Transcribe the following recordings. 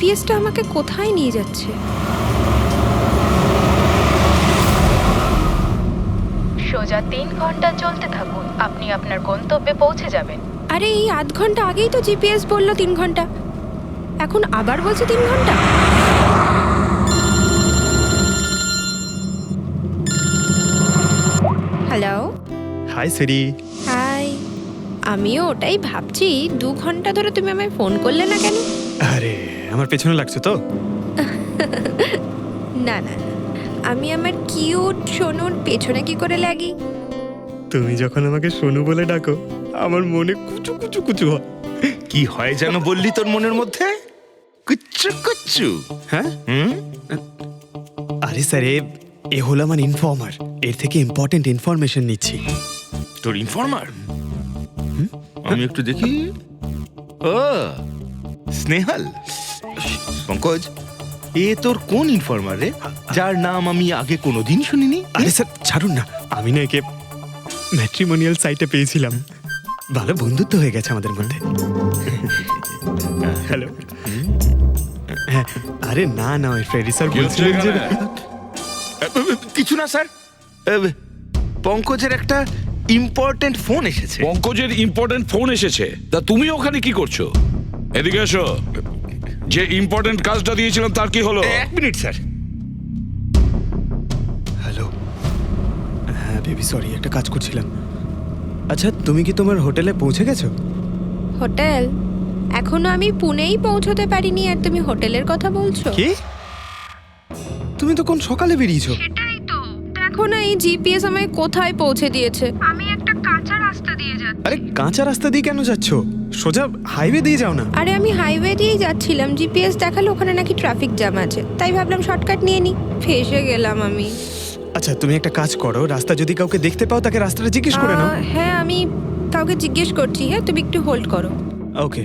জিপিএসটা আমাকে কোথায় নিয়ে যাচ্ছে? সোজা 3 ঘন্টা চলতে থাকুন, আপনি আপনার গন্তব্যে পৌঁছে যাবেন। আরে এই আধ ঘন্টা আগেই তো জিপিএস বললো 3 ঘন্টা, এখন আবার বলছে 3 ঘন্টা। হ্যালো। হাই সিরি। হাই। আমিও ওটাই ভাবছি, 2 ঘন্টা ধরে তুমি আমায় ফোন করলে না কেন? আরে আমার পেছনে লাগছো তো? না না, আমি আমার কিউট সোনুর পেছনে কি করে লাগি? তুমি যখন আমাকে সোনু বলে ডাকো আমার মনে কুচু কুচু কুচু হয়। কি হয় যেন বললি তোর মনের মধ্যে? কুচ্চু কুচ্চু। হ্যাঁ? হুম? আরে স্যার এ হলো আমার ইনফর্মার, এর থেকে ইম্পর্টেন্ট ইনফরমেশন নিচ্ছি। তোর ইনফর্মার? আমি একটু দেখি। ও স্নেহাল। পঙ্কজ, এ তোর কোন ইনফর্মার রে, যার নাম আমি আগে কোনোদিন শুনিনি? আরে স্যার ছাড়ুন না, আমি না একে ম্যাট্রিমোনিয়াল সাইটে পেয়েছিলাম, ভালো বন্ধুত্ব হয়ে গেছে আমাদের মধ্যে। হ্যালো। হ্যাঁ, আরে না না ওই ফ্রেডি স্যার বলছিলেন যে কিছু না স্যার, পঙ্কজের একটা ইম্পর্টেন্ট ফোন এসেছে। পঙ্কজের ইম্পর্টেন্ট ফোন এসেছে, তা তুমি ওখানে কি করছো? এদিকে এসো। যে ইম্পর্টেন্ট কাজটা দিয়েছিলাম তার কি হলো? 1 মিনিট স্যার। হ্যালো। হ্যাঁ বেবি সরি, একটা কাজ করছিলাম। আচ্ছা তুমি কি তোমার হোটেলে পৌঁছে গেছো? হোটেল? এখনো আমি পুনেই পৌঁছতে পারিনি আর তুমি হোটেলের কথা বলছো? কি? তুমি তো কোন সকালে বেরিয়েছো? সেটাই তো, দেখো না এই জিপিএস আমায় কোথায় পৌঁছে দিয়েছে। আমি একটা কাঁচা রাস্তা দিয়ে যাচ্ছি। আরে কাঁচা রাস্তা দিয়ে কেন যাচ্ছ? সোজা হাইওয়ে দিয়ে যাও না। আরে আমি হাইওয়ে দিয়েই যাচ্ছিলাম, জিপিএস দেখালো ওখানে নাকি ট্রাফিক জ্যাম আছে, তাই ভাবলাম শর্টকাট নিয়ে নি, ফেসে গেলাম আমি। আচ্ছা তুমি একটা কাজ করো, রাস্তা যদি কাউকে দেখতে পাও তাকে রাস্তাটা জিজ্ঞেস করে নাও। হ্যাঁ আমি কাউকে জিজ্ঞেস করছি, হ্যাঁ তুমি একটু হোল্ড করো। ওকে।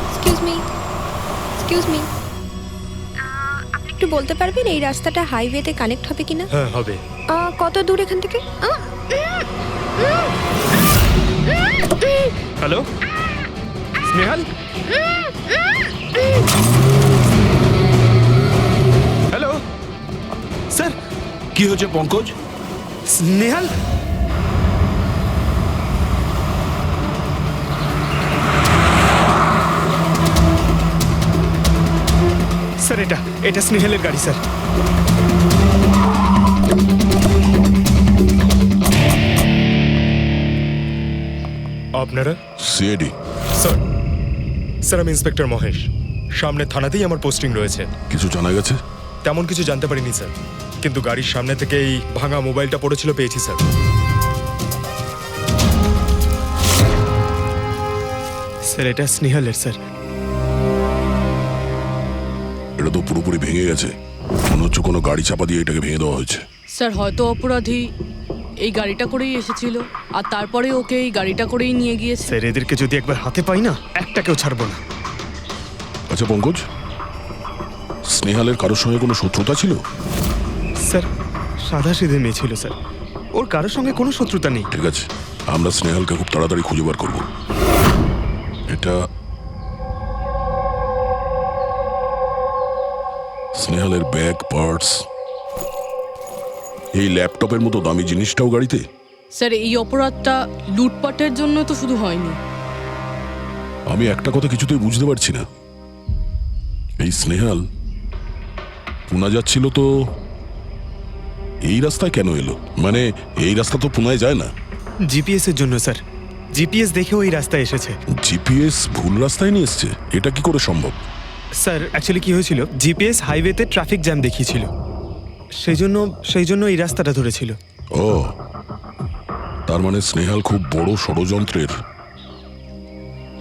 এক্সকিউজ মি, এক্সকিউজ মি, আপনি একটু বলতে পারবেন এই রাস্তাটা হাইওয়েতে কানেক্ট হবে কিনা? হ্যাঁ হবে। কত দূর এখান থেকে? হ্যালো স্নেহাল। Hello sir. কি হয়েছে পঙ্কজ? স্নেহাল স্যার, এটা স্নেহালের গাড়ি স্যার। আপনারা? সিআইডি। স্যার, স্যার আমি ইন্সপেক্টর মহেশ, সামনে থানাতেই আমার পোস্টিং রয়েছে। কিছু জানা গেছে? তেমন কিছু জানতে পারিনি স্যার, কিন্তু গাড়ির সামনে থেকে এই ভাঙা মোবাইলটা পড়েছিল, পেয়েছি স্যার। স্যার এটা স্নেহালের স্যার। এটা তো পুরোপুরি ভেঙে গেছে, মনে হচ্ছে কোনো গাড়ি চাপা দিয়ে এটাকে ভেঙে দেওয়া হয়েছে। স্যার হয়তো অপরাধী এই গাড়িটা করেই এসেছিল আর তারপরে ওকে এই গাড়িটা করেই নিয়ে গিয়েছে। স্যার এদেরকে যদি একবার হাতে পাই না, একটাকেও ছাড়বো না। আচ্ছা পঙ্কজ, স্নেহালের কারোর সঙ্গে কোনো শত্রুতা ছিল? স্যার সাদা সিধে মেয়ে ছিল স্যার, ওর কারোর সঙ্গে কোনো শত্রুতা নেই। ঠিক আছে, আমরা স্নেহালকে খুব তাড়াতাড়ি খুঁজে বার করবো। এটা স্নেহালের ব্যাগ, পার্টস, এই ল্যাপটপের মতো দামি জিনিসটাও গাড়িতে? স্যার এই অপরাধটা লুটপাটের জন্য তো শুধু হয়নি। আমি একটা কথা কিছুতেই বুঝতে পারছি না, এই স্নেহাল পুনা যাচ্ছিল তো এই রাস্তায় কেন এলো? মানে এই রাস্তা তো পুনায় যায় না। জিপিএস এর জন্য স্যার, জিপিএস দেখে ওই রাস্তায় এসেছে। জিপিএস ভুল রাস্তায় নিয়ে এসছে, এটা কি করে সম্ভব? স্যার অ্যাকচুয়ালি কি হয়েছিল, জিপিএস হাইওয়েতে ট্রাফিক জ্যাম দেখিয়েছিল, সেই জন্য এই রাস্তাটা ধরেছিল। ও, তার মানে স্নেহাল খুব বড় ষড়যন্ত্রের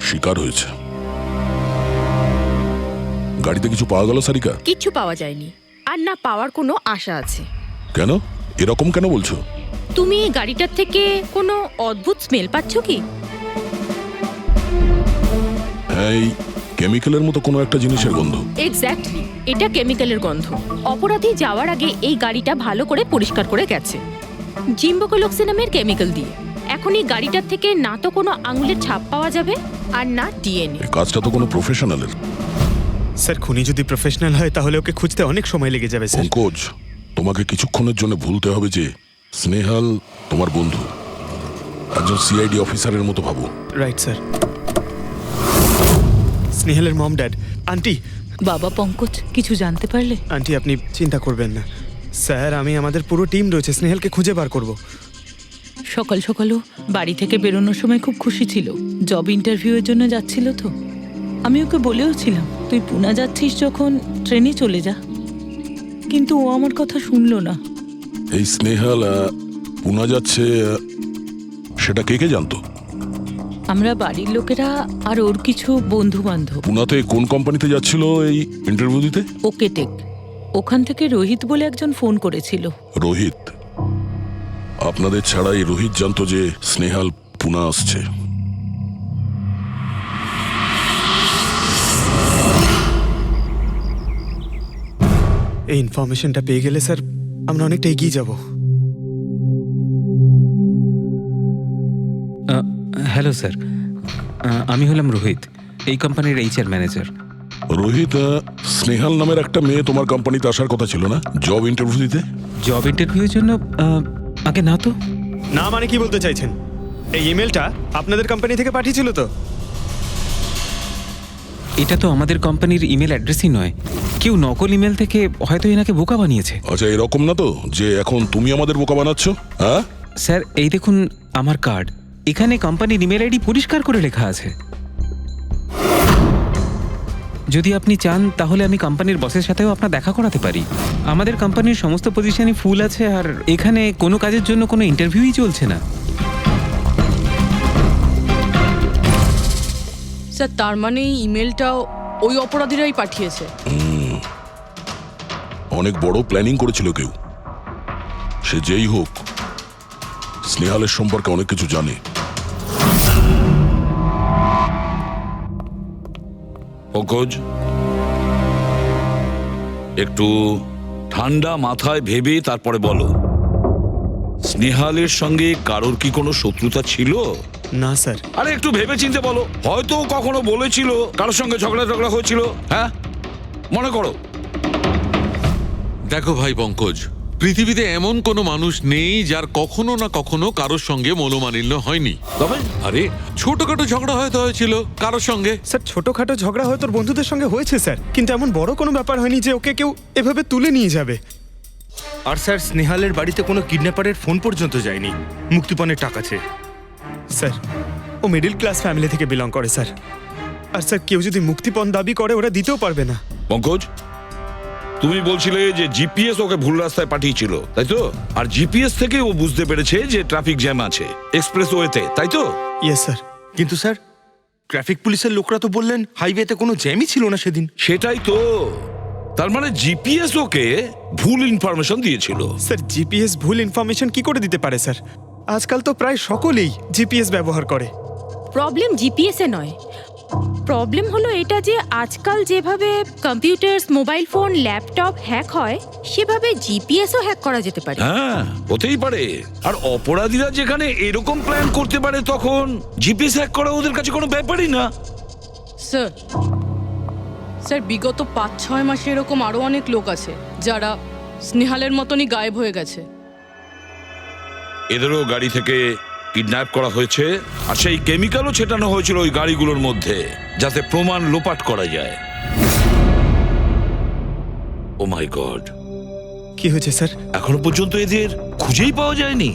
শিকার হয়েছে। গাড়িতে কিছু পাওয়া গেল সারিকা? কিচ্ছু পাওয়া যায়নি, আর না পাওয়ার কোনো আশা আছে। কেন এরকম কেন বলছো? তুমি এই গাড়িটার থেকে কোনো অদ্ভুত স্মেল পাচ্ছ কি? এই কেমিক্যালের মতো কোনো একটা জিনিসের গন্ধ। এক্স্যাক্টলি, এটা কেমিক্যালের গন্ধ। অপরাধী যাওয়ার আগে এই গাড়িটা ভালো করে পরিষ্কার করে গেছে জিম্বোকোলক্সি নামের কেমিক্যাল দিয়ে। এখন এই গাড়িটার থেকে না তো কোনো আঙুলের ছাপ পাওয়া যাবে আর না ডিএনএ। এই কাজটা তো কোনো প্রফেশনালের। স্যার খুনি যদি প্রফেশনাল হয় তাহলে ওকে খুঁজতে অনেক সময় লেগে যাবে স্যার। পঙ্কজ, তোমাকে কিছুক্ষণের জন্য ভুলতে হবে যে স্নেহাল তোমার বন্ধু, একজন সিআইডি অফিসারের মতো ভাবো। Right sir. স্নেহালের মম ড্যাড, আন্টি। বাবা পঙ্কজ, কিছু জানতে পারলে? আন্টি আপনি চিন্তা করবেন না স্যার, আমাদের পুরো টিম রয়েছে, স্নেহালকে খুঁজে বার করব। সকাল সকালও বাড়ি থেকে বেরোনোর সময় খুব খুশি ছিল, জব ইন্টারভিউয়ের জন্য যাচ্ছিল তো। আমি ওকে বলেও ছিলাম তুই পুনা যাচ্ছিস যখন ট্রেনে চলে যা, কিন্তু ও আমার কথা শুনলো না। এই স্নেহাল পুনা যাচ্ছে, সেটা কে কে জানতো? আমরা বাড়ির লোকেরা আর ওর কিছু বন্ধু বান্ধব। পুনাতে কোন কোম্পানিতে যাচ্ছিল এই ইন্টারভিউ দিতে? Okay take. ওখান থেকে রোহিত বলে একজন ফোন করেছিল। রোহিত? আপনাদের ছাড়াই রোহিত জানতো যে স্নেহাল পুনা আসছে। এই ইনফরমেশনটা পেয়ে গেলে স্যার আমরা অনেকটা এগিয়ে যাব। হ্যালো স্যার, আমি হলাম রোহিত, এই কোম্পানির এইচআর ম্যানেজার। রোহিত, স্নেহাল নামের একটা মেয়ে তোমার কোম্পানিতে আসার কথা ছিল না জব ইন্টারভিউ দিতে? জব ইন্টারভিউর জন্য? আগে না তো। না মানে কি বলতে চাইছেন? এই ইমেলটা আপনাদের কোম্পানি থেকে পাঠিয়েছিল তো? এটা তো আমাদের কোম্পানির ইমেল অ্যাড্রেসই নয়, কেউ নকল ইমেল থেকে হয়তো এনাকে বোকা বানিয়েছে। আচ্ছা, এরকম না তো যে এখন তুমি আমাদের বোকা বানাচ্ছ? হ্যাঁ স্যার, এই দেখুন আমার কার্ড, এখানে কোম্পানির ইমেল আইডি পরিষ্কার করে লেখা আছে। যদি আপনি চান তাহলে আমি কোম্পানির বসের সাথেও আপনার দেখা করাতে পারি। আমাদের কোম্পানির সমস্ত পজিশনই ফুল আছে, আর এখানে কোনো কাজের জন্য কোনো ইন্টারভিউই চলছে না। স্যার, তার মানে এই ইমেলটাও ওই অপরাধীরাই পাঠিয়েছে। অনেক বড় প্ল্যানিং করেছিল কেউ, সে যেই হোক স্নেহালের সম্পর্কে অনেক কিছু জানে। পঙ্কজ, একটু ঠান্ডা মাথায় ভেবে তারপরে বলো, স্নেহালের সঙ্গে কারোর কি কোনো শত্রুতা ছিল? না স্যার। আরে একটু ভেবে চিনতে বলো, হয়তো কখনো বলেছিল কারোর সঙ্গে ঝগড়া হয়েছিল। হ্যাঁ, মনে করো। দেখো ভাই পঙ্কজ, পৃথিবীতে এমন কোনো মানুষ নেই যার কখনো না কখনো কারোর সঙ্গে মনোমালিন্য হয়নি। তবে আরে ছোটখাটো ঝগড়া হয়তো হয়েছিল কারোর সঙ্গে। স্যার ছোটখাটো ঝগড়া হয়তো ওর বন্ধুদের সঙ্গে হয়েছে স্যার, কিন্তু এমন বড় কোনো ব্যাপার হয়নি যে ওকে কেউ এভাবে তুলে নিয়ে যাবে। আর স্যার স্নেহালের বাড়িতে কোনো কিডন্যাপারের ফোন পর্যন্ত যায়নি মুক্তিপণের টাকা চেয়ে। স্যার ও মিডল ক্লাস ফ্যামিলি থেকে বিলং করে স্যার, আর স্যার কেউ যদি মুক্তিপণ দাবি করে ওরা দিতেও পারবে না। পঙ্কজ, তুমি বলছিলে যে জিপিএস ওকে ভুল রাস্তায় পাঠিয়েছিল, তাই তো? আর জিপিএস থেকে ও বুঝতে পেরেছে যে ট্রাফিক জ্যাম আছে এক্সপ্রেসওয়েতে, তাই তো? Yes sir. কিন্তু স্যার ট্রাফিক পুলিশের লোকরা তো বললেন হাইওয়েতে কোনো জ্যামই ছিল না সেদিন। সেটাই তো, তার মানে জিপিএস ওকে ভুল ইনফরমেশন দিয়েছিল। স্যার জিপিএস ভুল ইনফরমেশন কি করে দিতে পারে স্যার? আজকাল তো প্রায় সকলেই জিপিএস ব্যবহার করে। প্রবলেম জিপিএস এ নয়, প্রবলেম হলো এটা যে আজকাল যেভাবে computer, mobile phone, laptop hack হয় সেভাবে জিপিএসও হ্যাক করা যেতে পারে। হ্যাঁ, হতেই পারে। আর অপরাধীরা যেখানে এরকম প্ল্যান করতে পারে তখন জিপিএস হ্যাক করা ওদের কাছে কোনো ব্যাপারই না। স্যার, স্যার বিগত 5-6 মাসে এরকম আরো অনেক লোক আছে যারা স্নেহালের মতনই গায়েব হয়ে গেছে। এদেরও গাড়ি থেকে কিডন্যাপ করা হয়েছে, আর সেই কেমিক্যালও ছেটানো হয়েছিল ওই গাড়িগুলোর মধ্যে যাতে প্রমাণ লোপাট করা যায়। ও মাই গড, কি হয়েছে স্যার? এখনো পর্যন্ত এদের খুঁজেই পাওয়া যায়নি।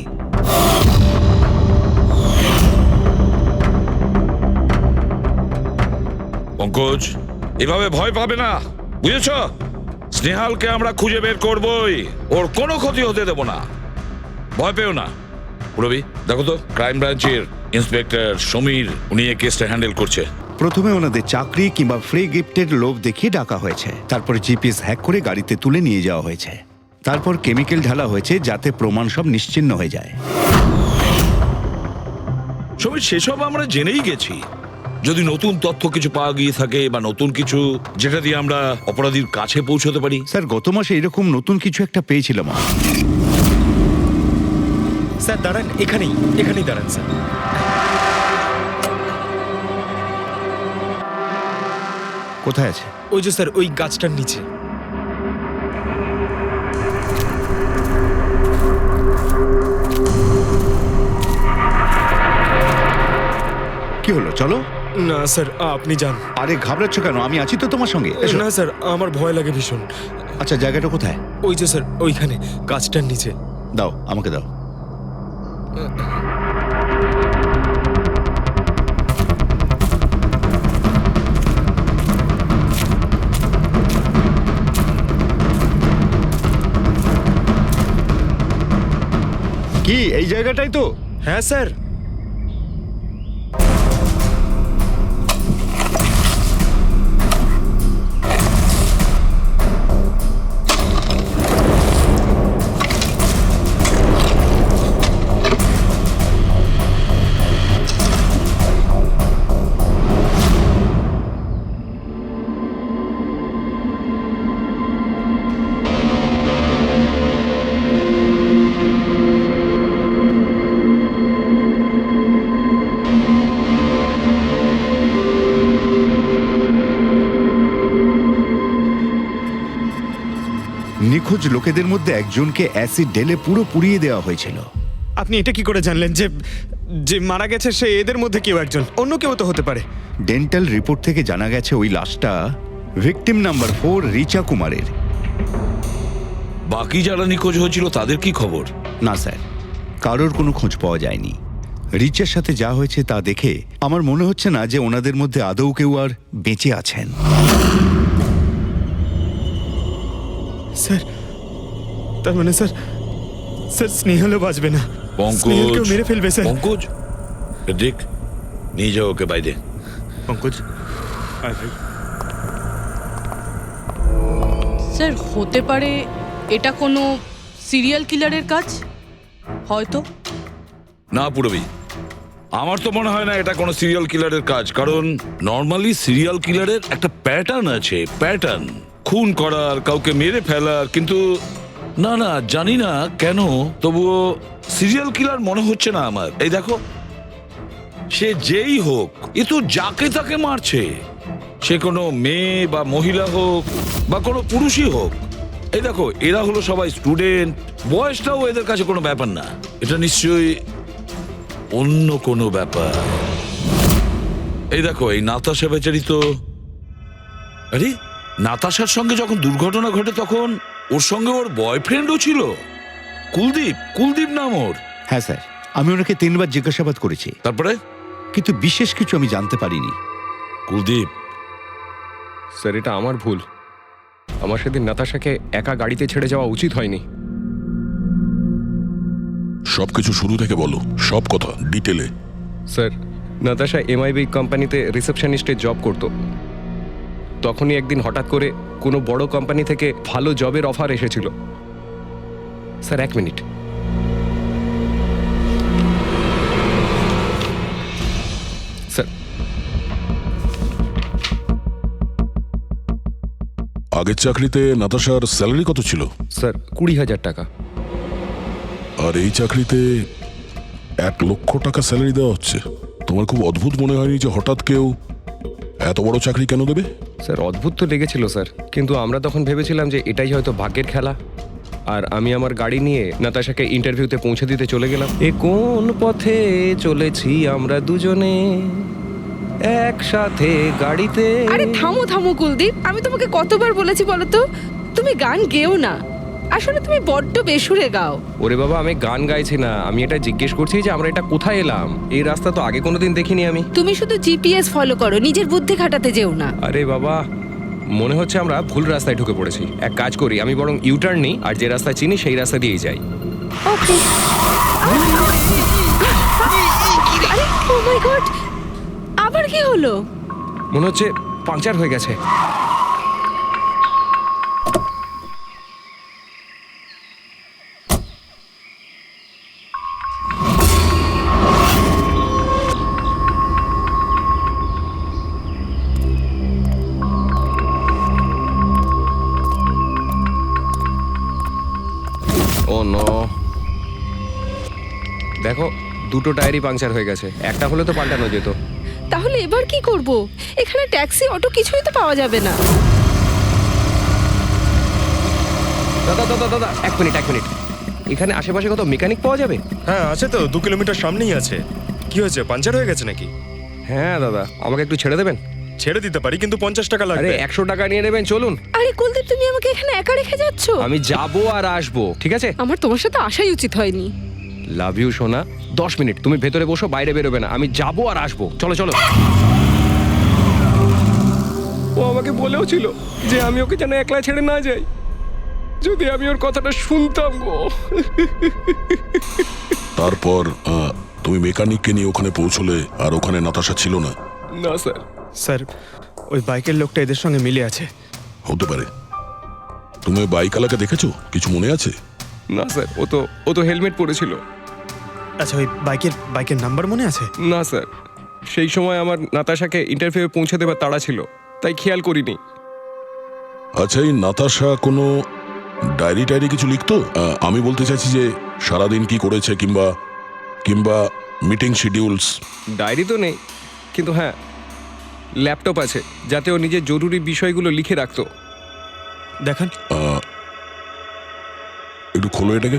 পঙ্কজ, এভাবে ভয় পাবে না, বুঝেছ? স্নেহালকে আমরা খুঁজে বের করবই, ওর কোনো ক্ষতি হতে দেব না, ভয় পেও না। রবি, দেখো তো ক্রাইম ব্রাঞ্চের ইন্সপেক্টর সমীর, উনি এই কেসটা হ্যান্ডেল করছে। প্রথমে ওনাদের চাকরি কিংবা ফ্রি গিফটের লোভ দেখিয়ে ডাকা হয়েছে, তারপর জিপিএস হ্যাক করে গাড়িতে তুলে নিয়ে যাওয়া হয়েছে, তারপর কেমিক্যাল ঢালা হয়েছে যাতে প্রমাণ সব নিশ্চিহ্ন হয়ে যায়। সমীর, সেসব আমরা জেনেই গেছি, যদি নতুন তথ্য কিছু পাওয়া গিয়ে থাকে বা নতুন কিছু যেটা দিয়ে আমরা অপরাধীর কাছে পৌঁছতে পারি। স্যার গত মাসে এরকম নতুন কিছু একটা পেয়েছিলাম। স্যার দাঁড়ান, এখানেই দাঁড়ান স্যার। কোথায় আছে? ওই যে স্যার ওই গাছটার নিচে। কি হলো, চলো। না স্যার আপনি যান। আরে ঘাবড়াচ্ছ কেন? আমি আছি তো তোমার সঙ্গে, এসো। না স্যার আমার ভয় লাগে ভীষণ। আচ্ছা জায়গাটা কোথায়? ওই যে স্যার ওইখানে গাছটার নিচে। দাও, আমাকে দাও। কি এই জায়গাটাই তো? হ্যাঁ স্যার। নিখোঁজ লোকেদের মধ্যে একজনকে অ্যাসিড ঢেলে পুরো পুড়িয়ে দেওয়া হয়েছিল। আপনি এটা কি করে জানলেন যে যে মারা গেছে সে এদের মধ্যে কেউ একজন? অন্য কেউ তো হতে পারে। ডেন্টাল রিপোর্ট থেকে জানা গেছে ওই লাশটা ভিকটিম নাম্বার 4 রিচা কুমারের। বাকি যারা নিখোঁজ হয়েছিল তাদের কি খবর? না স্যার, কারোর কোনো খোঁজ পাওয়া যায়নি। রিচার সাথে যা হয়েছে তা দেখে আমার মনে হচ্ছে না যে ওনাদের মধ্যে আদৌ কেউ আর বেঁচে আছেন। স্যার তার মানে স্যার স্নেহালও বাঁচবে না। স্নেহালকেও মেরে ফেলবে স্যার। পঙ্কজ দেখ, নিয়ে যাও ওকে বাইরে। পঙ্কজ স্যার হতে পারে এটা কোনো সিরিয়াল কিলারের কাজ হয়তো। না পুরবি, আমার তো মনে হয় না এটা কোনো সিরিয়াল কিলারের কাজ, কারণ নর্মালি সিরিয়াল কিলারের একটা প্যাটার্ন আছে, প্যাটার্ন খুন করার, কাউকে মেরে ফেলার। কিন্তু না না, জানি না কেন তবুও সিরিয়াল কিলার মনে হচ্ছে না আমার। এই দেখো, সে যেই হোক এ তো যাকে তাকে মারছে, সে কোনো মেয়ে বা মহিলা হোক বা কোনো পুরুষই হোক। এই দেখো, এরা হলো সবাই স্টুডেন্ট, বয়সটাও এদের কাছে কোনো ব্যাপার না। এটা নিশ্চয়ই অন্য কোনো ব্যাপার। এই দেখো, এই নাতাশা বেচারি তো, আরে নাতাশার সঙ্গে যখন দুর্ঘটনা ঘটে তখন ওর সঙ্গে ওর বয়ফ্রেন্ডও ছিল, কুলদীপ নাম ওর। হ্যাঁ স্যার, আমি ওনাকে 3 বার জিজ্ঞাসাবাদ করেছি, তারপরে কিন্তু বিশেষ কিছু আমি জানতে পারিনি। কুলদীপ স্যার এটা আমার ভুল। আমার সেদিন নাতাশাকে একা গাড়িতে ছেড়ে যাওয়া উচিত হয়নি। সবকিছু শুরু থেকে বলো, সব কথা ডিটেলে। স্যার নাতাশা এমআইবি কোম্পানিতে রিসেপশনিস্টের জব করত। তখনই একদিন হঠাৎ করে কোনো বড় কোম্পানি থেকে ভালো জবের অফার এসেছিল। Sir 1 minute. স্যার আগের চাকরিতে নাতাশার স্যালারি কত ছিল? স্যার 20,000 টাকা। আর এই চাকরিতে 1 লক্ষ টাকা স্যালারি দেওয়া হচ্ছে। তোমার খুব অদ্ভুত মনে হয়নি যে হঠাৎ কেউ এত বড় চাকরি কেন দেবে? স্যার অদ্ভুত তো লেগেছিল স্যার, কিন্তু আমরা তখন ভেবেছিলাম যে এটাই হয়তো ভাগ্যের খেলা। আর আমি আমার গাড়ি নিয়ে নাতাশাকে ইন্টারভিউতে পৌঁছে দিতে চলে গেলাম। এ কোন পথে চলেছি আমরা দুজনে একসাথে গাড়িতে। আরে থামো থামো কুলদীপ, আমি তোমাকে কতবার বলেছি বলো তো, তুমি গান গেও না। আসলে তুমি বড্ড বেসুরে গাও। ওরে বাবা, আমি গান গাইছি না, আমি এটা জিজ্ঞেস করছি যে আমরা এটা কোথায় এলাম। এই রাস্তা তো আগে কোনোদিন দেখিনি আমি। তুমি শুধু জিপিএস ফলো করো, নিজের বুদ্ধি খাটাতে যেও না। আরে বাবা, মনে হচ্ছে আমরা ভুল রাস্তায় ঢুকে পড়েছি। এক কাজ করি, আমি বরং ইউটার্ন নিই, আর যে রাস্তা চিনি সেই রাস্তা দিয়েই যাই। ওকে। আরে ও মাই গড, আবার কি হলো? মনে হচ্ছে পাংচার হয়ে গেছে। ও নো, দেখো দুটো টায়ারই পাংচার হয়ে গেছে, একটা হলে তো পাল্টানো যেত। তাহলে এবার কি করব? এখানে ট্যাক্সি, অটো কিছুই তো পাওয়া যাবে না। দাদা দাদা দাদা, এক মিনিট। এখানে আশেপাশে কত মেকানিক পাওয়া যাবে? হ্যাঁ আছে তো, 2 কিলোমিটার সামনেই আছে। কি হয়েছে, পাঞ্চার হয়ে গেছে নাকি? হ্যাঁ দাদা, আমাকে একটু ছেড়ে দেবেন? ছেড়ে দিতে পারি, কিন্তু 50 টাকা আরে লাগবে। 100 টাকা নিয়ে নেবেন, চলুন। আরে কুলদীপ, তুমি আমাকে এখানে একা রেখে যাচ্ছ? আমি যাবো আর আসবো, ঠিক আছে? আমার তোমার সাথে আসাই উচিত হয়নি। লাভ ইউ সোনা। 10 মিনিট তুমি ভেতরে বসো, বাইরে বেরোবে না, আমি যাবো আর আসবো। চলো চলো। ও আমাকে বলেও ছিল যে আমি ওকে যেন একলা ছেড়ে না যাই। যদি আমি ওর কথাটা শুনতাম গো। তারপর তুমি মেকানিককে নিয়ে ওখানে পৌঁছলে, আর ওখানে নাতাশা ছিল না? না স্যার। স্যার, ওই বাইকের লোকটা এদের সঙ্গে মিলে আছে। হতে পারে। তুমি ওই বাইকওয়ালাকে দেখেছো? কিছু মনে আছে? না স্যার, ও তো হেলমেট পরেছিল। আচ্ছা, ওই বাইকের নাম্বার মনে আছে? না স্যার, সেই সময় আমার নাতাশাকে ইন্টারভিউ পৌঁছে দেবার তাড়া ছিল, তাই খেয়াল করিনি। আচ্ছা, এই নাতাশা কোনো ডায়েরি কিছু লিখতো? আমি বলতে চাইছি যে সারাদিন কি করেছে, কিংবা মিটিং শিডিউলস। ডায়েরি তো নেই, কিন্তু হ্যাঁ ল্যাপটপ আছে, যাতে ও নিজের জরুরি বিষয়গুলো লিখে রাখতো। দেখান। একটু খোলো এটাকে।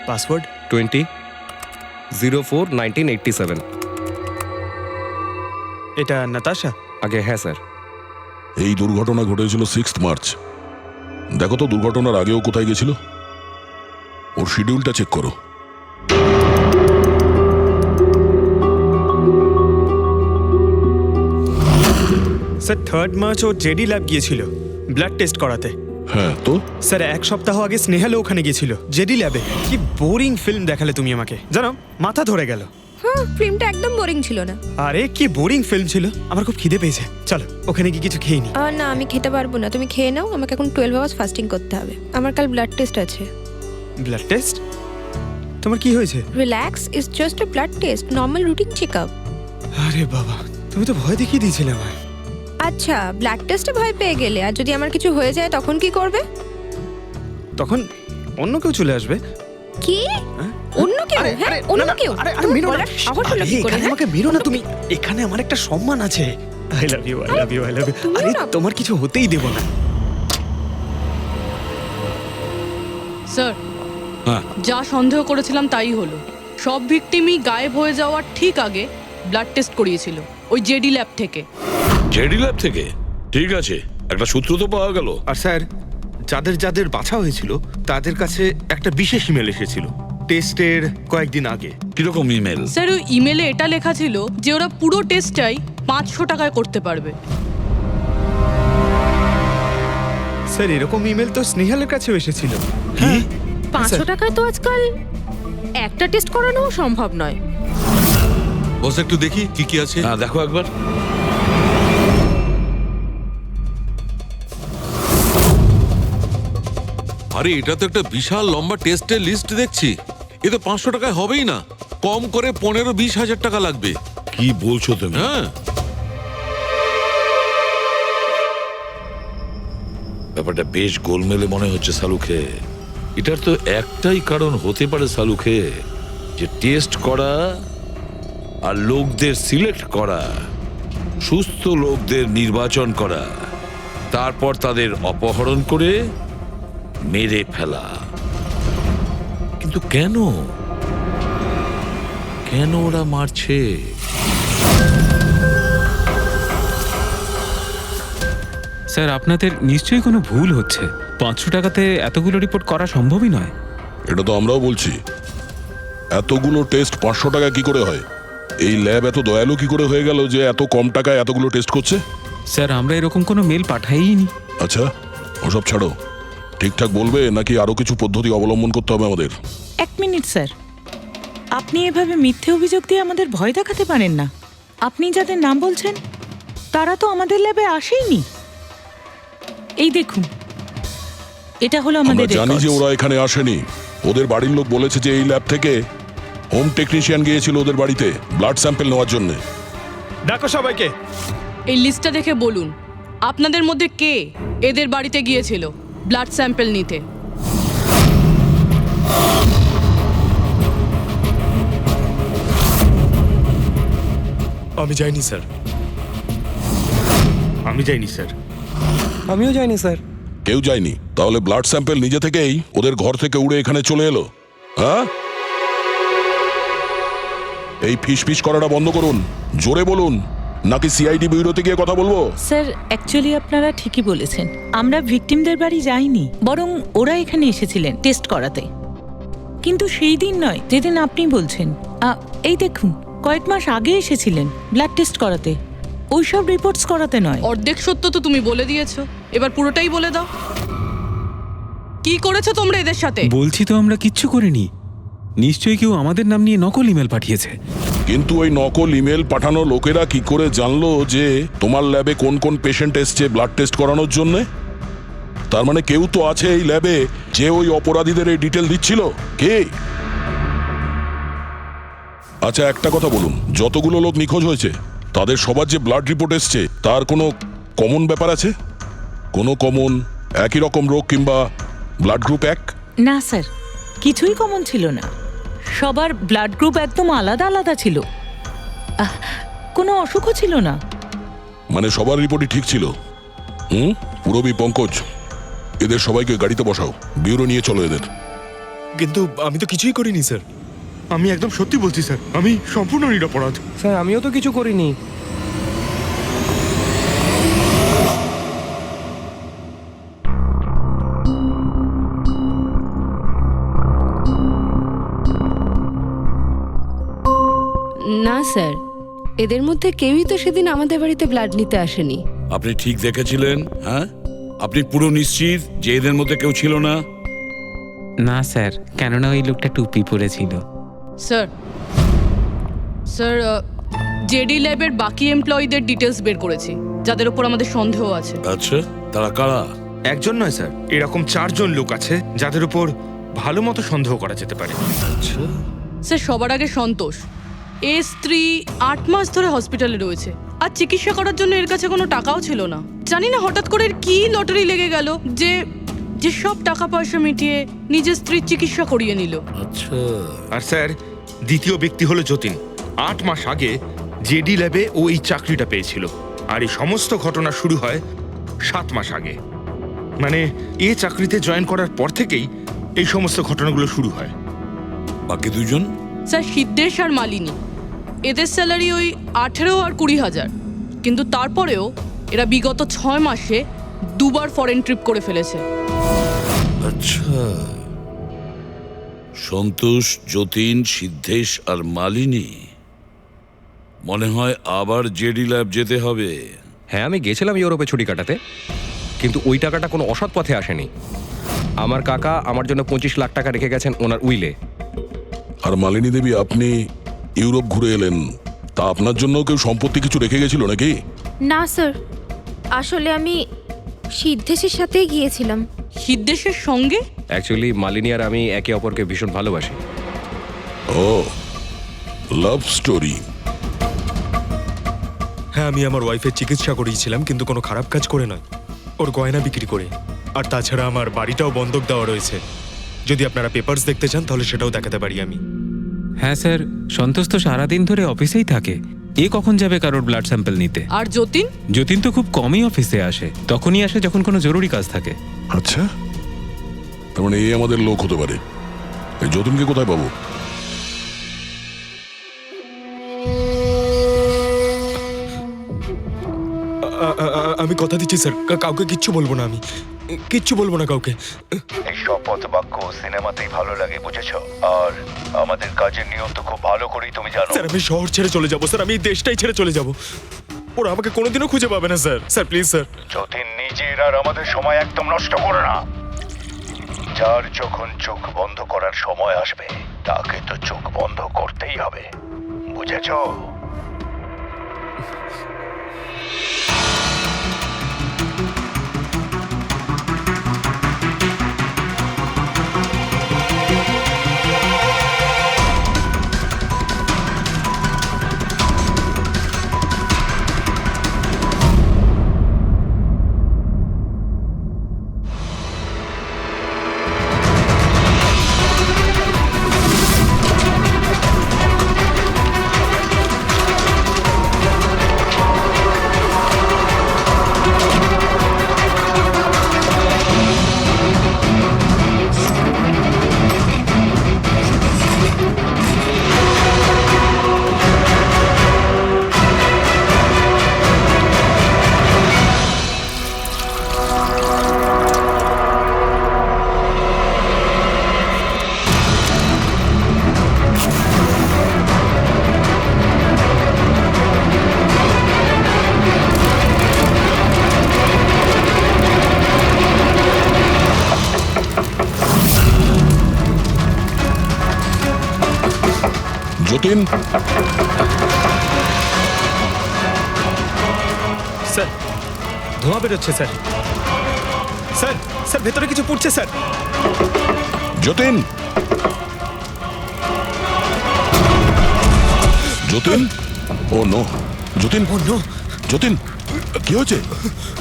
পাসওয়ার্ড 20/04/1987। এটা নাতাশা? আগে হ্যাঁ স্যার। এই দুর্ঘটনা ঘটেছিল 6 মার্চ। দেখো তো দুর্ঘটনার আগেও কোথায় গেছিল। ওর শিডিউলটা চেক করো। স্যার 3 মার্চ ও জেডি ল্যাব গিয়েছিল ব্লাড টেস্ট করাতে। হ্যাঁ তো? স্যার 1 সপ্তাহ আগে স্নেহালও ওখানে গিয়েছিল জেডি ল্যাবে। কি বোরিং ফিল্ম দেখালে তুমি আমাকে, জানো মাথা ধরে গেল। হ্যাঁ, ফিল্মটা একদম বোরিং ছিল না। আরে কি বোরিং ফিল্ম ছিল। আমার খুব খিদে পেয়েছে, চলো ওখানে কি কিছু খেয়ে নি। না, আমি খেতে পারবো না, তুমি খেয়ে নাও। আমাকে এখন 12 আওয়ার্স ফাস্টিং করতে হবে, আমার কাল ব্লাড টেস্ট আছে। Blood test? তোমার কি হয়েছে? Relax, it's just a blood test, normal routine checkup. আরে বাবা, তুমি তো ভয় দেখিয়ে দিয়েছিলে আমায়। আচ্ছা, ব্লাড টেস্টে ভয় পেয়ে গেলে, আর যদি আমার কিছু হয়ে যায় তখন কি করবে? তখন অন্য কেউ চলে আসবে। কি? অন্য কেউ? হ্যাঁ, অন্য কেউ? বলার সাহস হলো কি করে? আমাকে মেরো না তুমি, এখানে আমার একটা সম্মান আছে। I love you, I love you, I love you. আরে তোমার কিছু হতেই দেব না। স্যার, হ্যাঁ। যা সন্দেহ করেছিলাম তাই হলো। সব ভিকটিমই গায়েব হয়ে যাওয়ার ঠিক আগে ব্লাড টেস্ট করিয়েছিল ওই জেডি ল্যাব থেকে। জেডি ল্যাব থেকে? ঠিক আছে, একটা সূত্র তো পাওয়া গেল। আর স্যার, যাদের বাছা হয়েছিল তাদের কাছে একটা বিশেষ ইমেল এসেছিল টেস্টের কয়েকদিন আগে। কিরকম ইমেল? স্যার, ওই ইমেলে এটা লেখা ছিল যে ওরা পুরো টেস্টটাই 500 টাকায় করতে পারবে। স্যার, এরকম ইমেল তো স্নেহালের কাছেও এসেছিল। হ্যাঁ, 500 টাকায় তো আজকাল একটা টেস্ট করানো সম্ভব নয়। বস একটু দেখি কি কি আছে। হ্যাঁ, দেখো একবার। আরে এটা তো একটা বিশাল লম্বা টেস্টের লিস্ট দেখছি। এ তো 500 টাকায় হবেই না, কম করে 15-20 হাজার টাকা লাগবে। কি বলছো তুমি? হ্যাঁ, ব্যাপারটা বেশ গোলমেলে মনে হচ্ছে সালুখে। এটার তো একটাই কারণ হতে পারে সালুখে, যে টেস্ট করা আর লোকদের সিলেক্ট করা, সুস্থ লোকদের নির্বাচন করা, তারপর তাদের অপহরণ করে মেরে ফেলা। কিন্তু কেন ওরা মারছে? স্যার, আপনাদের নিশ্চয়ই কোনো ভুল হচ্ছে। 500 টাকাতে এতগুলো রিপোর্ট করা সম্ভবই নয়। এটা তো আমরাও বলছি। এতগুলো টেস্ট 500 টাকা কি করে হয়? এই ল্যাব এত দয়ালু কি করে হয়ে গেল যে এত কম টাকায় এতগুলো টেস্ট করছে? স্যার, আমরা এরকম কোনো মেল পাঠাইনি। আচ্ছা, ওসব ছাড়ো। ঠিকঠাক বলবে নাকি আরো কিছু পদ্ধতি অবলম্বন করতে হবে আমাদের? 1 মিনিট স্যার, আপনি এভাবে মিথ্যে অভিযোগ দিয়ে আমাদের ভয় দেখাতে পারেন না। আপনি যাদের নাম বলছেন তারা তো আমাদের ল্যাবে আসেইনি। এই দেখুন, এটা হলো আমরা আমাদের জানি যে রেকর্ডস। ওরা এখানে আসেনি। ওদের বাড়ির লোক বলেছে যে এই ল্যাব থেকে হোম টেকনিশিয়ান গিয়েছিল ওদের বাড়িতে ব্লাড স্যাম্পল নেওয়ার জন্য। ডাকো সবাইকে। এই লিস্টটা দেখে বলুন আপনাদের মধ্যে কে এদের বাড়িতে গিয়েছিল ব্লাড স্যাম্পল নিতে। আমি যাইনি স্যার। আমি যাইনি স্যার। আমিও যাইনি স্যার। কেউ যায়নি? তাহলে ব্লাড স্যাম্পল নিজে থেকেই ওদের ঘর থেকে উড়ে এখানে চলে এলো? হ্যাঁ, এই ফিস ফিস করাটা বন্ধ করুন, জোরে বলুন, নাকি সিআইডি ব্যুরোতে গিয়ে কথা বলবো? স্যার অ্যাকচুয়ালি আপনারা ঠিকই বলেছেন, আমরা ভিকটিমদের বাড়ি যাইনি, বরং ওরা এখানে এসেছিলেন টেস্ট করাতে। কিন্তু সেই দিন নয় যেদিন আপনি বলছেন। এই দেখুন, কয়েক মাস আগে এসেছিলেন ব্লাড টেস্ট করাতে, ওইসব রিপোর্টস করাতে নয়। অর্ধেক সত্য তো তুমি বলে দিয়েছো, এবার পুরোটাই বলে দাও। কি করেছো তোমরা এদের সাথে? বলছি তো আমরা কিচ্ছু করিনি। নিশ্চয়ই কেউ আমাদের নাম নিয়ে নকল ইমেল পাঠিয়েছে। কিন্তু ওই নকল ইমেল পাঠানো লোকেরা কি করে জানলো যে তোমার ল্যাবে কোন কোন পেশেন্ট এসছে ব্লাড টেস্ট করানোর জন্য? তার মানে কেউ তো আছে এই ল্যাবে যে ওই অপরাধীদের এই ডিটেল দিচ্ছিল। কে? আচ্ছা একটা কথা বলুন, যতগুলো লোক নিখোঁজ হয়েছে তাদের সবার যে ব্লাড রিপোর্ট এসছে তার কোনো কমন ব্যাপার আছে? কোনো কমন একই রকম রোগ কিংবা ব্লাড গ্রুপ এক? না স্যার, কিছুই কমন ছিল না। সবার ব্লাড গ্রুপ একদম আলাদা আলাদা ছিল, কোনো অসুখও ছিল না। মানে সবার রিপোর্টই ঠিক ছিল? পুরবী, পঙ্কজ, এদের সবাইকে গাড়িতে বসাও, ব্যুরো নিয়ে চলো এদের। কিন্তু আমি তো কিছুই করিনি স্যার। আমি একদম সত্যি বলছি স্যার, আমি সম্পূর্ণ নিরপরাধ। স্যার আমিও তো কিছু করিনি। না স্যার, এদের মধ্যে কেউই তো সেদিন আমাদের বাড়িতে ব্লাড নিতে আসেনি। আপনি ঠিক দেখেছিলেন? হ্যাঁ, আপনি পুরো নিশ্চিত যে এদের মধ্যে কেউ ছিল না? না স্যার, কেননা ওই লোকটা টুপি পরেছিল। স্যার স্যার জেডি ল্যাবের বাকি এমপ্লয়ীদের ডিটেলস বের করেছি, যাদের উপর আমাদের সন্দেহ আছে। আচ্ছা, তারা কারা? একজন নয় স্যার, এরকম 4 জন লোক আছে যাদের উপর ভালো মতো সন্দেহ করা যেতে পারে। আচ্ছা, স্যার সবার আগে সন্তোষ, এর স্ত্রী 8 মাস ধরে হসপিটালে রয়েছে, আর চিকিৎসা করার জন্য এর কাছে কোনো টাকাও ছিল না। জানি না হঠাৎ করে এর কি লটারি লেগে গেল যে যে সব টাকা পয়সা মিটিয়ে নিজের স্ত্রীর চিকিৎসা করিয়ে নিল। আচ্ছা। আর স্যার দ্বিতীয় ব্যক্তি হলো যতীন। 8 মাস আগে জেডি ল্যাবে ও এই চাকরিটা পেয়েছিল, আর এই সমস্ত ঘটনা শুরু হয় 7 মাস আগে। মানে এই চাকরিতে জয়েন করার পর থেকেই এই সমস্ত ঘটনাগুলো শুরু হয়। বাকি দুজন? স্যার সিদ্ধেশ আর মালিনী, এদের স্যালারি ওই 18 আর 20,000, কিন্তু তারপরেও এরা বিগত 6 মাসে 2 বার ফরেন ট্রিপ করে ফেলেছে। আচ্ছা, সন্তোষ, যতীন, সিদ্ধেশ আর মালিনী। মনে হয় আবার জেডি ল্যাব যেতে হবে। হ্যাঁ, আমি গেছিলাম ইউরোপে ছুটি কাটাতে, কিন্তু ওই টাকাটা কোনো অসৎ পথে আসেনি। আমার কাকা আমার জন্য 25 লাখ টাকা রেখে গেছেন ওনার উইলে। আর মালিনী দেবী, আপনি ইউরোপ ঘুরে এলেন, তা আপনার জন্য কেউ সম্পত্তি কিছু রেখে গেছিল নাকি? না স্যার, আসলে আমি সিদ্ধেশের সাথেই গিয়েছিলাম। সিদ্ধেশের সঙ্গে? অ্যাকচুয়ালি মালিনী আর আমি একে অপরকে ভীষণ ভালোবাসি। ও, লাভ স্টোরি। হ্যাঁ, আমি আমার ওয়াইফের চিকিৎসা করিয়েছিলাম, কিন্তু কোনো খারাপ কাজ করে নয়, ওর গয়না বিক্রি করে। আর তাছাড়া আমার বাড়িটাও বন্ধক দেওয়া রয়েছে। যদি আপনারা পেপারস দেখতে চান তাহলে সেটাও দেখাতে পারি আমি। হ্যাঁ স্যার, সন্তোষ তো সারাদিন ধরে অফিসেই থাকে, এ কখন যাবে কারোর ব্লাড স্যাম্পল নিতে? আর যতীন? যতীন তো খুব কমই অফিসে আসে, তখনই আসে যখন কোনো জরুরি কাজ থাকে। আচ্ছা, তার মানে এই আমাদের লোক হতে পারে। এই যতীনকে কোথায় পাবো? আমি কথা দিচ্ছি স্যার, কাউকে কিচ্ছু বলবো না, আমি কিচ্ছু বলবো না কাউকে। এই শপথ বাক্য সিনেমাতেই ভালো লাগে, বুঝেছো? আর আমাদের কাজের নিয়ম তো খুব ভালো করেই তুমি জানো। স্যার আমি শহর ছেড়ে চলে যাবো স্যার, আমি এই দেশটাই ছেড়ে চলে যাবো। ওরা আমাকে কোনোদিনও খুঁজে পাবে না sir. Sir please sir. Jatin, নিজের আর আমাদের সময় একদম নষ্ট করো না। যার যখন চোখ বন্ধ করার সময় আসবে তাকে তো চোখ বন্ধ করতেই হবে, বুঝেছো? যতীন, স্যার ধোঁয়া বেরোচ্ছে স্যার। স্যার স্যার ভেতরে কিছু পুড়ছে স্যার। যতীন, যতীন, ও নো, যতীন, ও নো, যতীন, কি হয়েছে?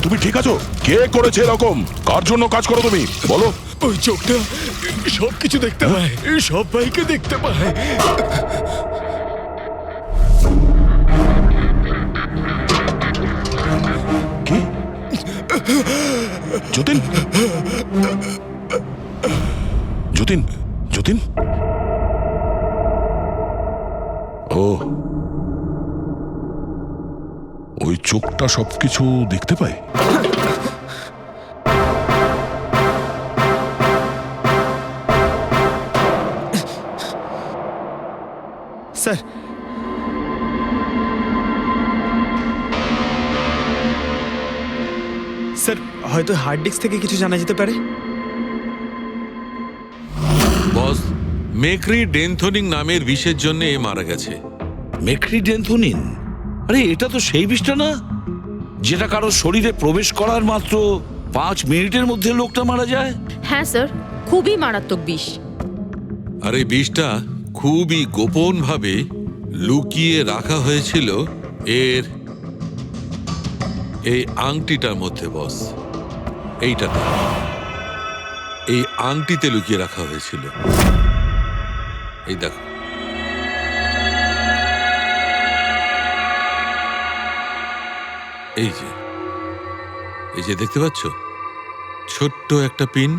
তুমি ঠিক আছো? কে করেছে এরকম? কার জন্য কাজ করো তুমি, বলো? ওই চোখটা সবকিছু দেখতে পায়, সবাইকে দেখতে পায়। কি? যতীন, যতীন, যতীন, ও ওই চোখটা সবকিছু দেখতে পায়। স্যার স্যার হয়তো হার্ড ডিস্ক থেকে কিছু জানা যেতে পারে। বস, মেক্রি ডেনথোনিং নামের বিষের জন্য এ মারা গেছে। মেক্রিডেন্থোনিন? আরে এটা তো সেই বিষটা না যেটা কারো শরীরে প্রবেশ করার মাত্র 5 মিনিটের মধ্যে লোকটা মারা যায়? হ্যাঁ স্যার, খুবই মারাত্মক বিষ। আর এই বিষটা খুবই গোপনভাবে লুকিয়ে রাখা হয়েছিল এর এই আংটিটার মধ্যে। বস, এইটাতে, এই আংটিতে লুকিয়ে রাখা হয়েছিল। এই দেখো, এই যে দেখতে পাচ্ছ ছোট্ট একটা পিন,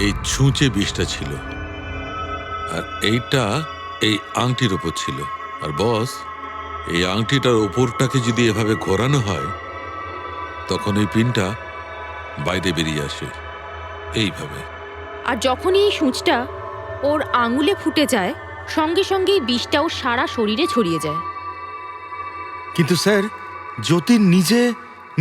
এই ছুঁচে বিষটা ছিল, আর এইটা এই আংটির ওপর ছিল। আর বস, এই আংটিটার ওপরটাকে যদি এভাবে ঘোরানো হয় তখন এই পিনটা বাইরে বেরিয়ে আসে এইভাবে। আর যখনই এই সূঁচটা ওর আঙুলে ফুটে যায়, সঙ্গে সঙ্গেই বিষটা ওর সারা শরীরে ছড়িয়ে যায়। কিন্তু স্যার, যতীন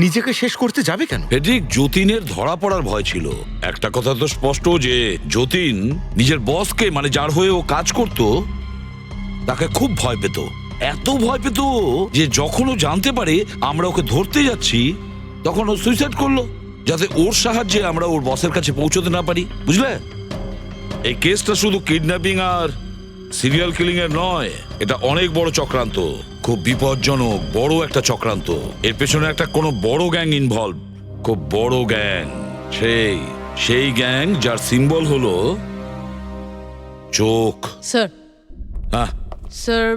নিজেকে শেষ করতে যাবে কেন? ফেডরিক, যতীনের ধরা পড়ার ভয় ছিল। একটা কথা তো স্পষ্ট যে যতীন নিজের বসকে, মানে যার হয়ে ও কাজ করত, তাকে খুব ভয় পেত। এত ভয় পেত যে যখন ও জানতে পারে আমরা ওকে ধরতে যাচ্ছি তখন ও সুইসাইড করলো, যাতে ওর সাহায্যে আমরা ওর বসের কাছে পৌঁছতে না পারি। বুঝলে, এই কেসটা শুধু কিডন্যাপিং আর সিরিয়াল কিলিং এর নয়, এটা অনেক বড় চক্রান্ত, খুব বিপজ্জনক বড় একটা চক্রান্ত। এর পেছনে একটা কোনো বড় গ্যাং ইনভলভ, খুব বড় গ্যাং। সেই গ্যাং যার সিম্বল হলো চোখ। স্যার, হ্যাঁ স্যার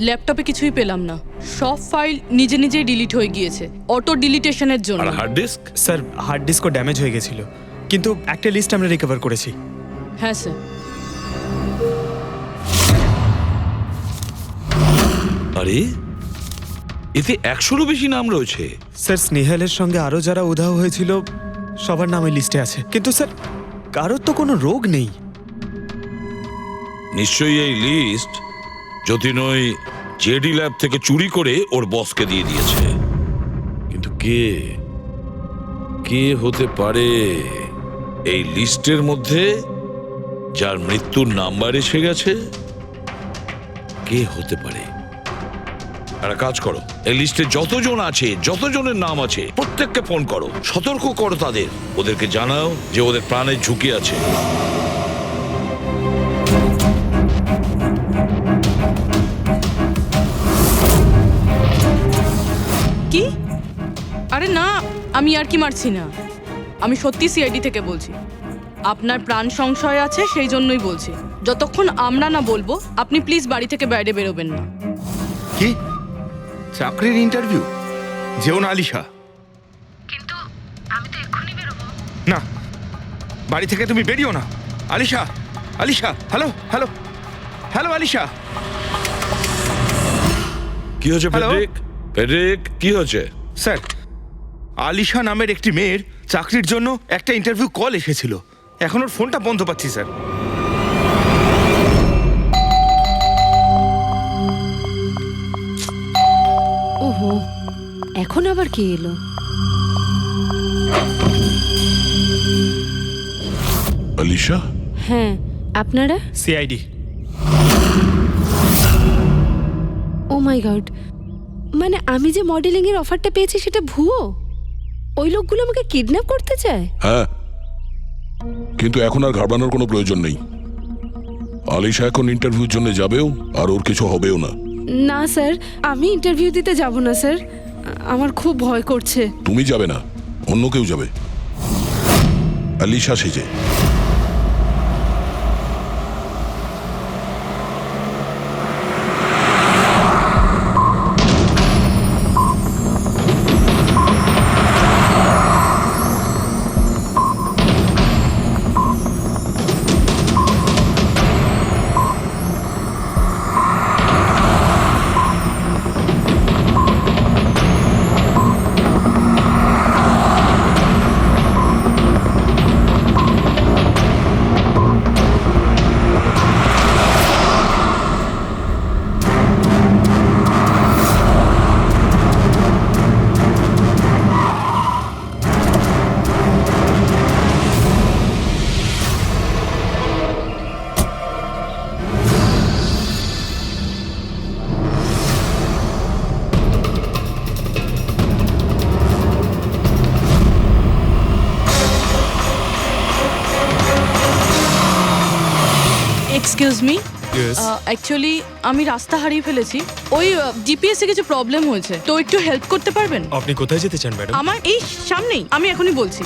ল্যাপটপে কিছুই পেলাম না, সব ফাইল নিজে নিজেই ডিলিট হয়ে গিয়েছে অটো ডিলিটেশনের জন্য। আর হার্ড ডিস্ক? স্যার হার্ড ডিস্কও ড্যামেজ হয়ে গেছিল, কিন্তু একটা লিস্ট আমরা রিকভার করেছি। হ্যাঁ স্যার। আরে এতে 100-রও বেশি নাম রয়েছে। স্যার স্নেহালের সঙ্গে আরো যারা উধাও হয়েছিল সবার নাম এই লিস্টে আছে, কিন্তু স্যার কারোর তো কোনো রোগ নেই। নিশ্চয়ই এই লিস্ট যতীন ওই জেডি ল্যাব থেকে চুরি করে ওর বসকে দিয়ে দিয়েছে। কিন্তু কে হতে পারে এই লিস্টের মধ্যে যার মৃত্যুর নাম্বার এসে গেছে? কে হতে পারে? একটা কাজ করো, এই লিস্টে যতজন আছে, যতজনের নাম আছে, প্রত্যেককে ফোন করো, সতর্ক করো তাদের, ওদেরকে জানাও যে ওদের প্রাণের ঝুঁকি আছে। কি? আরে না, আমি আর কি মারছি না, আমি সত্যি সিআইডি থেকে বলছি। আপনার প্রাণ সংশয় আছে সেই জন্যই বলছি। যতক্ষণ আমরা না বলবো আপনি প্লিজ বাড়ি থেকে বাইরে বেরোবেন না। কি চাকরির ইন্টারভিউ? যেও না আলিশা। কিন্তু আমি তো এক্ষুনি বেরোবো। না, বাড়ি থেকে তুমি বেরিও না। Alisha, Alisha, hello hello hello Alisha. কি হয়েছে ফেডরিক? ফেডরিক, কি হয়েছে? স্যার, আলিশা নামের একটি মেয়ের চাকরির জন্য একটা ইন্টারভিউ কল এসেছিল, এখন ওর ফোনটা বন্ধ পাচ্ছি স্যার। ওহো, এখন আবার কে এলো? আলিশা? হ্যাঁ, আপনারা? সিআইডি। ও মাই গড, মানে আমি যে মডেলিং এর অফারটা পেয়েছি সেটা ভুয়ো? ওই লোকগুলো আমাকে কিডন্যাপ করতে চায়? হ্যাঁ, কিন্তু এখন আর ঘাবড়ানোর কোনো প্রয়োজন নেই। আলিশা এখন ইন্টারভিউর জন্য যাবেও, আর ওর কিছু হবেও না। না স্যার, আমি ইন্টারভিউ দিতে যাব না স্যার, আমার খুব ভয় করছে। তুমি যাবে না, অন্য কেউ যাবে, আলিশা সেজে। এক্সকিউজ মি, অ্যাকচুয়ালি আমি রাস্তা হারিয়ে ফেলেছি। ওই জিপিএস এ কিছু প্রবলেম হয়েছে, তো একটু হেল্প করতে পারবেন? আপনি কোথায় যেতে চান ম্যাডাম? আমার এই সামনেই, আমি এখনই বলছি।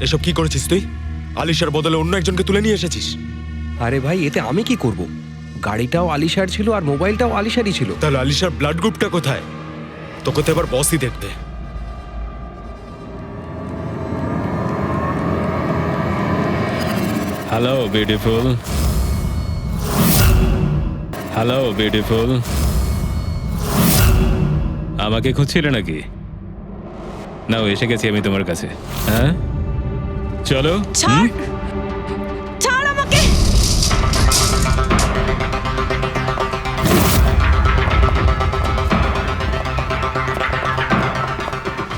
এসব কি করেছিস তুই? আলিশার বদলে অন্য একজনকে তুলে নিয়ে এসেছিস। আরে ভাই, এতে আমি কি করব? গাড়িটাও আলিশার ছিল আর মোবাইলটাও আলিশারই ছিল। তাহলে আলিশার ব্লাড গ্রুপটা কোথায়? তোকে তো এবার বসই দেখবে। হ্যালো বিউটিফুল, হ্যালো বিউটিফুল, আমাকে খুঁজছিলে নাকি? নাও, এসে গেছি আমি তোমার কাছে। হ্যাঁ, চলো। ছাড়, ছাড় আমাকে।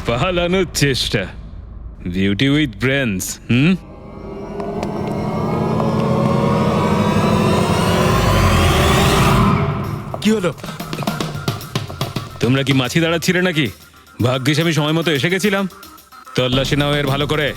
পালানোর চেষ্টা, বিউটি উইথ ব্রেনস। কি হলো? তোমরা কি মাছি দাঁড়াচ্ছিলে নাকি? ভাগ্যিস আমি সময় মতো এসে গেছিলাম। তল্লাশি নাও এর ভালো করে।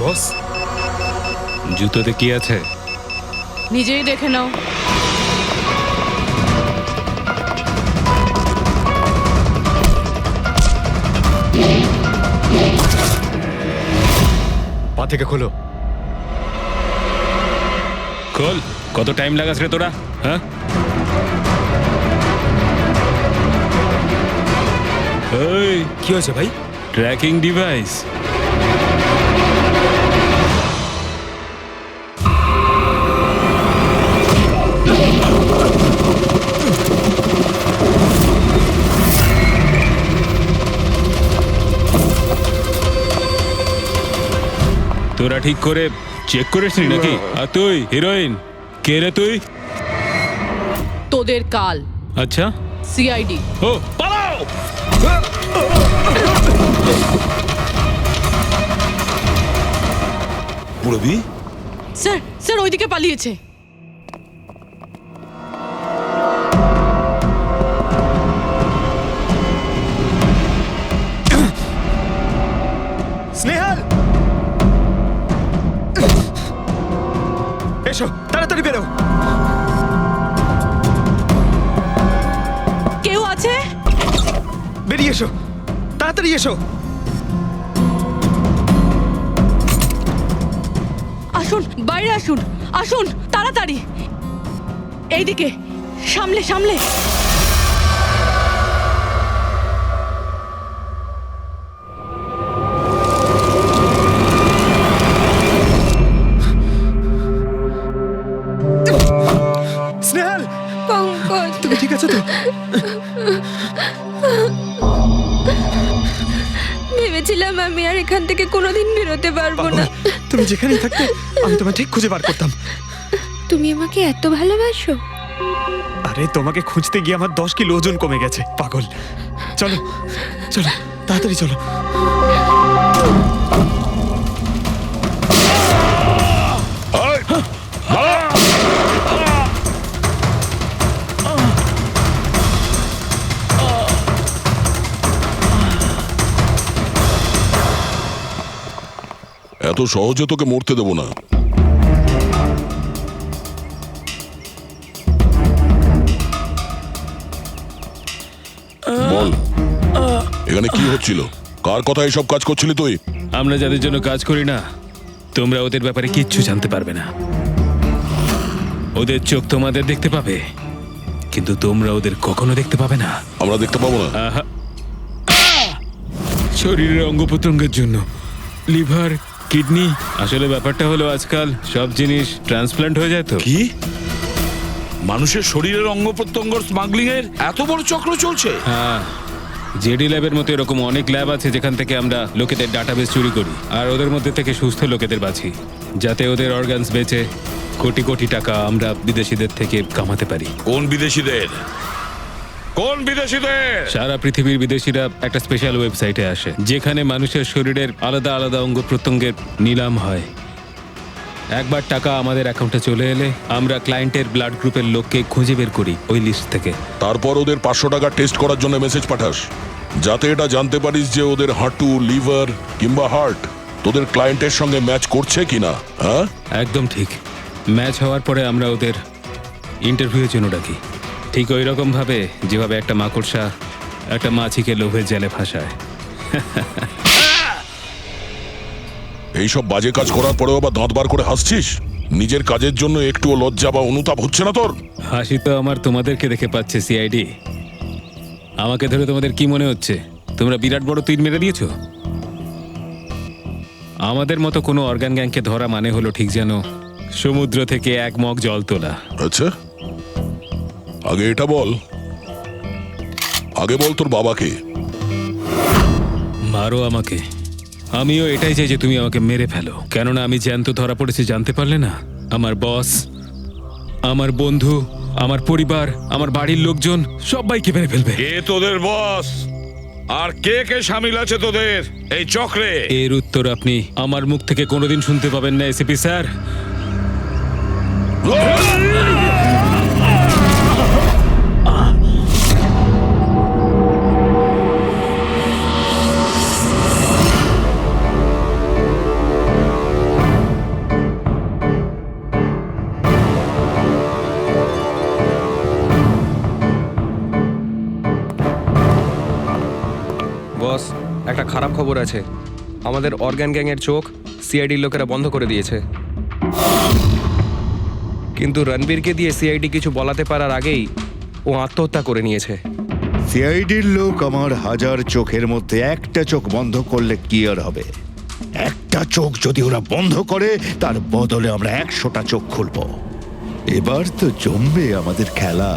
বস, জুতোতে কি আছে? নিজেই দেখে নাও। পা থেকে খোলো। খোল। কত টাইম লাগাস রে তোরা? হ্যাঁ, এই কি হয়েছে ভাই? Tracking device. তোরা ঠিক করে চেক করিসনি নাকি? আর তুই হিরোইন, কে রে তুই? তোদের কাল। আচ্ছা, সিআইডি। ও পালাও। পুরবি? স্যার স্যার ওইদিকে পালিয়েছে। স্নেহাল, এসো তাড়াতাড়ি বেরো। কেউ আছে? বেরিয়ে এসো, তাড়াতাড়ি এসো। আসুন, বাইরে আসুন, আসুন তাড়াতাড়ি। এইদিকে, সামলে সামলে। স্নেহাল, পঙ্কজ, তুমি ঠিক আছো তো? ভেবেছিলাম আমি আর এখান থেকে কোনোদিন বেরোতে পারবো না। তুমি যেখানেই থাকতে আমি তোমায় ঠিক খুঁজে বার করতাম। তুমি আমাকে এত ভালোবাসো? আরে তোমাকে খুঁজতে গিয়ে আমার 10 কিলো ওজন কমে গেছে, পাগল। চলো চলো, তাড়াতাড়ি চলো। এত সহজে তোকে মরতে দেবো না। বল, এখানে কি হচ্ছিল? কার কথা এসব কাজ করছিলি তুই? আমরা যাদের জন্য কাজ করি না, তোমরা ওদের ব্যাপারে কিচ্ছু জানতে পারবে না। ওদের চোখ তোমাদের দেখতে পাবে, কিন্তু তোমরা ওদের কখনো দেখতে পাবে না। আমরা দেখতে পাবো না? আহা। শরীরের অঙ্গ প্রত্যঙ্গের জন্য লিভার, কিডনি, আসলে ব্যাপারটা হলো আজকাল সব জিনিস ট্রান্সপ্লান্ট হয়ে যায় তো। কি? মানুষের শরীরের অঙ্গ প্রত্যঙ্গ স্মাগলিং এর এত বড় চক্র চলছে? হ্যাঁ, জেডি ল্যাবের মতো এরকম অনেক ল্যাব আছে যেখান থেকে আমরা লোকেদের ডাটাবেস চুরি করি আর ওদের মধ্যে থেকে সুস্থ লোকেদের বাছি, যাতে ওদের অর্গানস বেচে কোটি কোটি টাকা আমরা বিদেশিদের থেকে কামাতে পারি। কোন বিদেশিদের? কোন বিদেশিদের? সারা পৃথিবীর বিদেশিরা একটা স্পেশাল ওয়েবসাইটে আসে যেখানে মানুষের শরীরের আলাদা আলাদা অঙ্গ প্রত্যঙ্গের নিলাম হয়। একবার টাকা আমাদের অ্যাকাউন্টে চলে এলে আমরা ক্লায়েন্টের ব্লাড গ্রুপের লোককে খুঁজে বের করি ওই লিস্ট থেকে। তারপর ওদের 500 টাকা টেস্ট করার জন্য মেসেজ পাঠাস, যাতে এটা জানতে পারিস যে ওদের হাঁটু, লিভার কিংবা হার্ট তোদের ক্লায়েন্টের সঙ্গে ম্যাচ করছে কিনা। হ্যাঁ, একদম ঠিক। ম্যাচ হওয়ার পরে আমরা ওদের ইন্টারভিউয়ের জন্য ডাকি, ঠিক ওই রকম ভাবে যেভাবে একটা মাকড়সা একটা মাছিকে লোভের জালে ফাঁসায়। এইসব বাজে কাজ করার পরেও আবার দাঁত বার করে হাসছিস? নিজের কাজের জন্য একটুও লজ্জা বা অনুতাপ হচ্ছে না তোর? হাসি তো আমার তোমাদেরকে দেখে পাচ্ছে সিআইডি। আমাকে ধরে তোমাদের কি মনে হচ্ছে তোমরা বিরাট বড় তীর মেরে দিয়েছো? আমাদের মতো কোনো অর্গান গ্যাংকে ধরা মানে হলো ঠিক যেন সমুদ্র থেকে এক মগ জল তোলা। আচ্ছা, আগে এটা বল, আগে বল তোর বাবাকে। মারো আমাকে, আমিও এটাই চাই যে তুমি আমাকে মেরে ফেলো, কেননা আমি জ্যান্ত ধরা পড়েছি জানতে পারলে না? আমার বস, আমার বন্ধু, আমার পরিবার, আমার বাড়ির লোকজন সবাইকে মেরে ফেলবে। কে তোদের বস আর কে কে শামিল আছে তোদের এই চক্রে? এর উত্তর আপনি আমার মুখ থেকে কোনোদিন শুনতে পাবেন না এসিপি স্যার। বস, একটা খারাপ খবর আছে। আমাদের অর্গান গ্যাংয়ের চোখ সিআইডির লোকেরা বন্ধ করে দিয়েছে। কিন্তু রণবীরকে দিয়ে সিআইডি কিছু বলাতে পারার আগেই ও আত্মহত্যা করে নিয়েছে। সিআইডির লোক আমার 1000 চোখের মধ্যে একটা চোখ বন্ধ করলে কি আর হবে? একটা চোখ যদি ওরা বন্ধ করে তার বদলে আমরা 100টা চোখ খুলবো। এবার তো জমবে আমাদের খেলা।